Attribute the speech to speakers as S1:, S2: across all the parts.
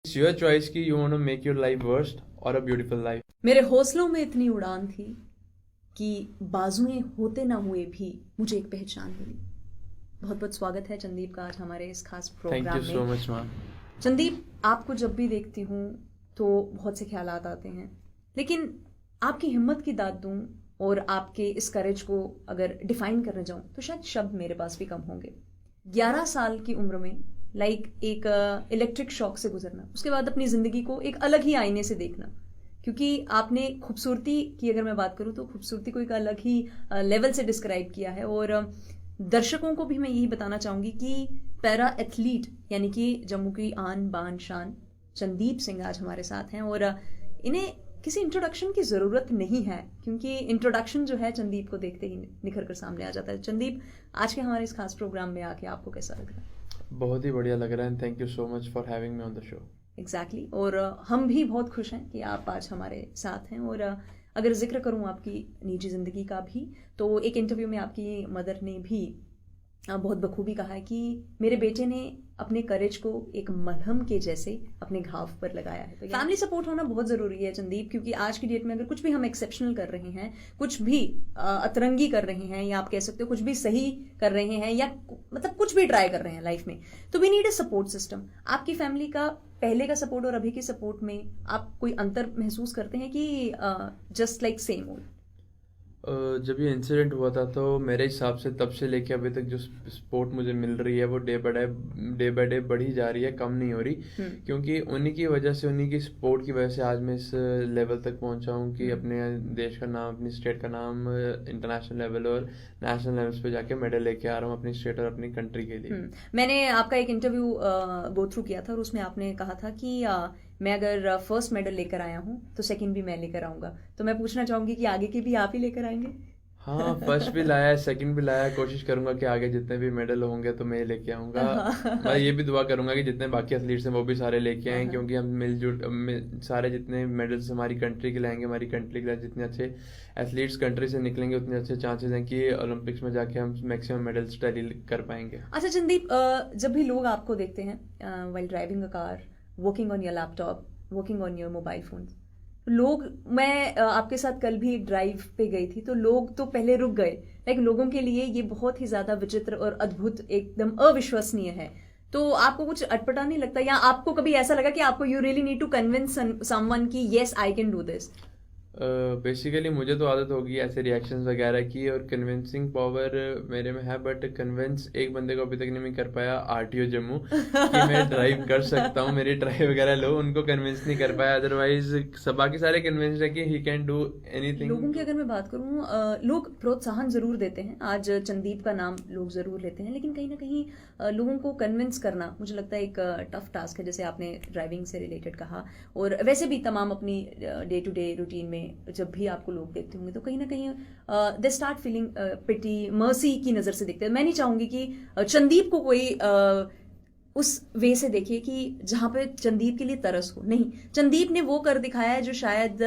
S1: It's your choice कि you want to make your life worst or a beautiful life.
S2: मेरे हौसलों में इतनी उड़ान थी कि बाजुएं होते ना हुए भी मुझे एक पहचान मिली। बहुत बहुत स्वागत है चंदीप का आज हमारे इस खास
S1: Thank
S2: प्रोग्राम
S1: you so
S2: में।
S1: much, ma'am.
S2: चंदीप, आपको जब भी देखती हूँ तो बहुत से ख्यालात आते हैं, लेकिन आपकी हिम्मत की दाद दूँ और आपके इस करेज को अगर डिफाइन करने जाऊँ तो शायद शब्द मेरे पास भी कम होंगे। 11 साल की उम्र में एक इलेक्ट्रिक शॉक से गुजरना, उसके बाद अपनी ज़िंदगी को एक अलग ही आईने से देखना, क्योंकि आपने खूबसूरती की अगर मैं बात करूँ तो खूबसूरती को एक अलग ही लेवल से डिस्क्राइब किया है। और दर्शकों को भी मैं यही बताना चाहूँगी कि पैरा एथलीट यानी कि जम्मू की आन बान शान चंदीप सिंह आज हमारे साथ हैं और इन्हें किसी इंट्रोडक्शन की ज़रूरत नहीं है, क्योंकि इंट्रोडक्शन जो है चंदीप को देखते ही निखर कर सामने आ जाता है। चंदीप, आज के हमारे इस खास प्रोग्राम में आके आपको कैसा लग रहा है?
S1: बहुत ही बढ़िया लग रहा है and thank you so much for having me on the show.
S2: Exactly और हम भी बहुत खुश हैं कि आप आज हमारे साथ हैं। और अगर जिक्र करूं आपकी निजी ज़िंदगी का भी, तो एक इंटरव्यू में आपकी मदर ने भी बहुत बखूबी कहा है कि मेरे बेटे ने अपने करेज को एक मलहम के जैसे अपने घाव पर लगाया है। तो फैमिली सपोर्ट होना बहुत ज़रूरी है चंदीप, क्योंकि आज की डेट में अगर कुछ भी हम एक्सेप्शनल कर रहे हैं, कुछ भी अतरंगी कर रहे हैं, या आप कह सकते हो कुछ भी सही कर रहे हैं, या मतलब कुछ भी ट्राई कर रहे हैं लाइफ में, तो we need a support system. आपकी फैमिली का पहले का सपोर्ट और अभी के सपोर्ट में आप कोई अंतर महसूस करते हैं कि जस्ट लाइक सेम ओल्ड?
S1: जब ये इंसिडेंट हुआ था तो मेरे हिसाब से तब से लेके अभी तक जो सपोर्ट मुझे मिल रही है वो डे बाय डे बढ़ी जा रही है, कम नहीं हो रही। क्योंकि उन्हीं की वजह से, उन्हीं की सपोर्ट की वजह से आज मैं इस लेवल तक पहुंचा हूं कि अपने देश का नाम, अपनी स्टेट का नाम इंटरनेशनल लेवल और नेशनल लेवल्स पे जाके मेडल लेके आ रहा हूँ अपनी स्टेट और अपनी कंट्री के लिए।
S2: मैंने आपका एक इंटरव्यू गो थ्रू किया था और उसमें आपने कहा था कि मैं अगर फर्स्ट मेडल लेकर आया हूँ तो सेकंड भी मैं लेकर आऊंगा। तो मैं पूछना चाहूंगी कि आगे के भी आप ही लेकर आएंगे?
S1: हाँ, फर्स्ट भी लाया है, सेकंड भी लाया है। कोशिश करूंगा कि आगे जितने भी मेडल होंगे तो मैं ही लेके आऊंगा। मैं ये भी दुआ करूंगा कि जितने बाकी एथलीट्स हैं वो भी सारे लेके आएं, क्योंकि हम सारे जितने मेडल्स हमारी कंट्री के लाएंगे, हमारी कंट्री के जितने अच्छे एथलीट्स कंट्री से निकलेंगे उतने अच्छे चांसेस हैं कि ओलंपिक्स में जाके हम मैक्सिमम मेडल्स टैली कर पाएंगे।
S2: अच्छा चंदीप, जब भी लोग आपको देखते हैं while driving a car, working on your laptop, working on your mobile phone, लोग, मैं आपके साथ कल भी एक ड्राइव पे गई थी तो लोग तो पहले रुक गए, लेकिन लोगों के लिए ये बहुत ही ज्यादा विचित्र और अद्भुत, एकदम अविश्वसनीय है। तो आपको कुछ अटपटा नहीं लगता, या आपको कभी ऐसा लगा कि आपको you really need to convince someone कि yes I can do this?
S1: Basically मुझे तो आदत होगी ऐसे रिएक्शंस वगैरह की, और कन्विंसिंग पावर मेरे में है, बट कन्विंस एक बंदे को अभी तक नहीं मैं कर पाया, आरटीओ जम्मू, कि मैं ड्राइव कर सकता हूँ, मेरी ड्राइव वगैरह लो, उनको कन्विंस नहीं कर पाया। अदरवाइज बाकी सारे कन्विंस है कि ही कैन डू एनीथिंग।
S2: लोगों की अगर मैं बात करूँ, लोग प्रोत्साहन जरूर देते हैं, आज चंदीप का नाम लोग जरूर लेते हैं, लेकिन कहीं ना कहीं लोगों को कन्विंस करना मुझे लगता है एक टफ टास्क है, जैसे आपने ड्राइविंग से रिलेटेड कहा। और वैसे भी तमाम अपनी डे टू डे रूटीन में जब भी आपको लोग देखते होंगे तो कहीं ना कहीं they start feeling pity, mercy की नज़र से देखते हैं। मैं नहीं चाहूंगी कि चंदीप को कोई उस वे से देखिए कि जहां पे चंदीप के लिए तरस हो। नहीं, चंदीप ने वो कर दिखाया है जो शायद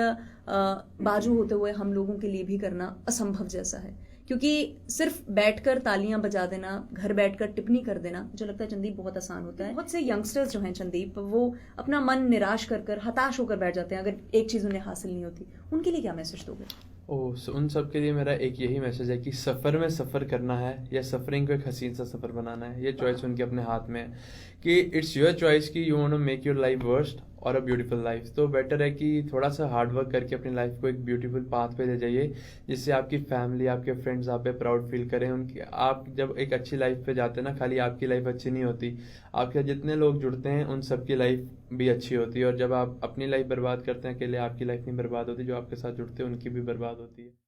S2: बाजू होते हुए हम लोगों के लिए भी करना असंभव जैसा है, क्योंकि सिर्फ बैठकर तालियां बजा देना, घर बैठकर टिप्पणी कर देना, मुझे लगता है चंदीप बहुत आसान होता है। बहुत से यंगस्टर्स जो हैं चंदीप, वो अपना मन निराश कर हताश होकर बैठ जाते हैं अगर एक चीज़ उन्हें हासिल नहीं होती। उनके लिए क्या मैसेज दोगे?
S1: उन सब के लिए मेरा एक यही मैसेज है कि सफ़र में सफ़र करना है या सफ़रिंग को एक हसीन सा सफ़र बनाना है, ये चॉइस उनके अपने हाथ में है कि इट्स योर चॉइस कि you want to make your life worst और अ ब्यूटीफुल लाइफ। तो बेटर है कि थोड़ा सा हार्ड वर्क करके अपनी लाइफ को एक ब्यूटीफुल पाथ पे ले जाइए, जिससे आपकी फैमिली, आपके फ्रेंड्स आप पे प्राउड फील करें। उनकी, आप जब एक अच्छी लाइफ पे जाते हैं ना, खाली आपकी लाइफ अच्छी नहीं होती, आपके साथ जितने लोग जुड़ते हैं उन सबकी लाइफ भी अच्छी होती है। और जब आप अपनी लाइफ बर्बाद करते हैं अकेले, आपकी लाइफ नहीं बर्बाद होती, जो आपके साथ जुड़ते हैं उनकी भी बर्बाद होती है।